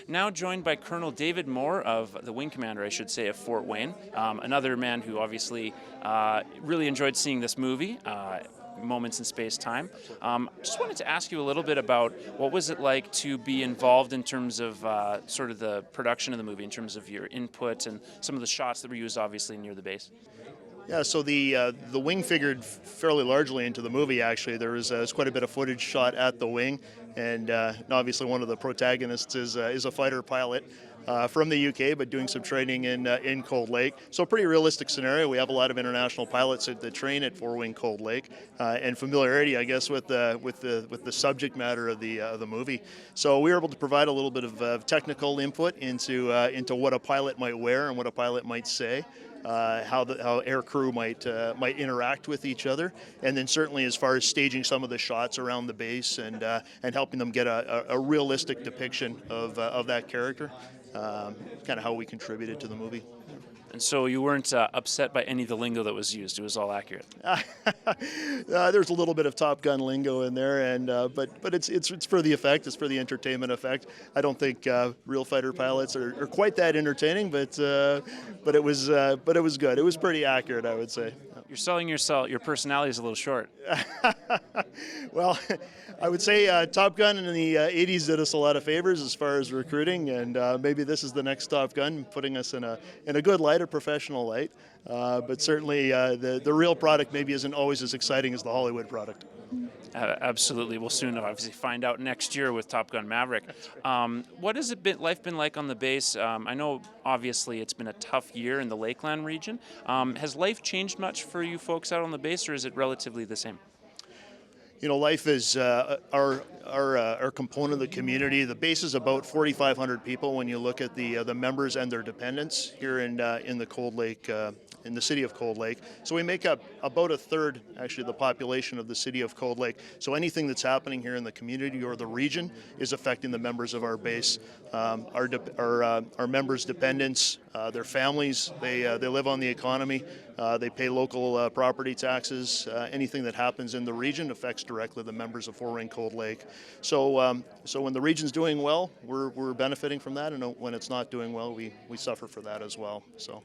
Now joined by Colonel David Moar of the Wing Commander, I should say, of Fort Wayne. Another man who obviously really enjoyed seeing this movie. Moments in space time. Just wanted to ask you a little bit about what was it like to be involved in terms of sort of the production of the movie, in terms of your input and some of the shots that were used obviously near the base. Yeah, so the wing figured fairly largely into the movie. Actually, there's quite a bit of footage shot at the wing, and obviously one of the protagonists is a fighter pilot from the UK, but doing some training in Cold Lake. So a pretty realistic scenario. We have a lot of international pilots that train at Fort Wayne Cold Lake, and familiarity, I guess, with the subject matter of the movie. So we were able to provide a little bit of technical input into what a pilot might wear and what a pilot might say. How air crew might interact with each other, and then certainly as far as staging some of the shots around the base and helping them get a realistic depiction of that character, kind of how we contributed to the movie. And so you weren't upset by any of the lingo that was used. It was all accurate. There's a little bit of Top Gun lingo in there, and but it's for the effect. It's for the entertainment effect. I don't think real fighter pilots are quite that entertaining, but it was good. It was pretty accurate, I would say. You're selling yourself. Your personality is a little short. Well, I would say Top Gun in the 80s did us a lot of favors as far as recruiting, and maybe this is the next Top Gun, putting us in a good light, a professional light. But certainly the real product maybe isn't always as exciting as the Hollywood product. Absolutely. We'll soon obviously find out next year with Top Gun Maverick. What has life been like on the base? I know obviously it's been a tough year in the Lakeland region. Has life changed much for you folks out on the base, or is it relatively the same? You know, life is our component of the community. The base is about 4,500 people when you look at the members and their dependents here in the Cold Lake, in the city of Cold Lake. So we make up about a third, actually, the population of the city of Cold Lake. So anything that's happening here in the community or the region is affecting the members of our base. Our members' dependents, their families, they live on the economy. They pay local property taxes. Anything that happens in the region affects directly the members of Fort Wayne Cold Lake. So when the region's doing well, we're benefiting from that, and when it's not doing well, we suffer for that as well. So,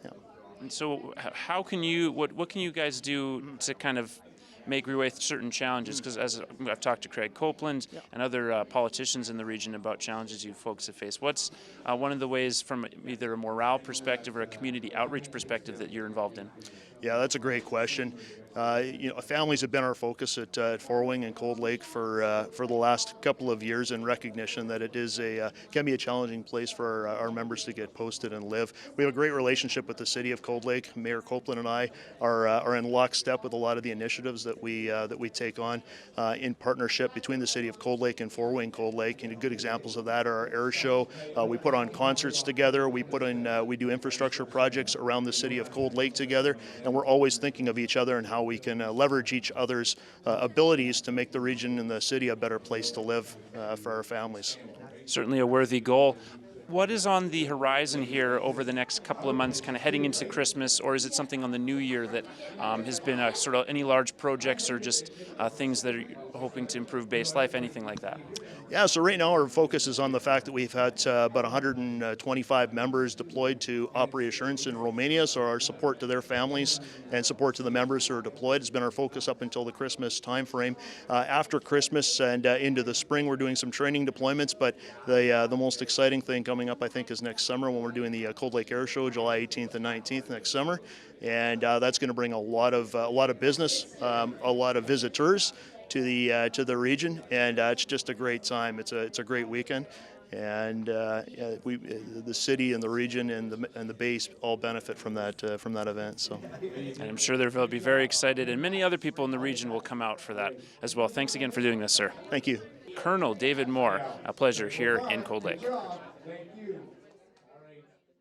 yeah. And so, how can you? What can you guys do to kind of make your way through certain challenges? Because as I've talked to Craig Copeland and other politicians in the region about challenges you folks have faced, what's one of the ways from either a morale perspective or a community outreach perspective that you're involved in? Yeah, that's a great question. Families have been our focus at Fort Wayne and Cold Lake for the last couple of years, in recognition that it is can be a challenging place for our members to get posted and live. We have a great relationship with the city of Cold Lake. Mayor Copeland and I are in lockstep with a lot of the initiatives that we take on in partnership between the city of Cold Lake and Fort Wayne Cold Lake. And good examples of that are our air show. We put on concerts together. We do infrastructure projects around the city of Cold Lake together, and we're always thinking of each other and how we can leverage each other's abilities to make the region and the city a better place to live for our families. Certainly a worthy goal. What is on the horizon here over the next couple of months, kind of heading into Christmas, or is it something on the new year that has been sort of any large projects or just things that are hoping to improve base life, anything like that? Yeah, so right now our focus is on the fact that we've had about 125 members deployed to Op Reassurance in Romania, so our support to their families and support to the members who are deployed has been our focus up until the Christmas time frame. After Christmas and into the spring, we're doing some training deployments, but the most exciting thing coming up, I think, is next summer when we're doing the Cold Lake Air Show, July 18th and 19th next summer, and that's going to bring a lot of business, a lot of visitors to the region, and it's just a great time. It's a great weekend, and the city and the region and the base all benefit from that event. So, and I'm sure they'll be very excited, and many other people in the region will come out for that as well. Thanks again for doing this, sir. Thank you. Colonel David Moar, a pleasure here in Cold Lake.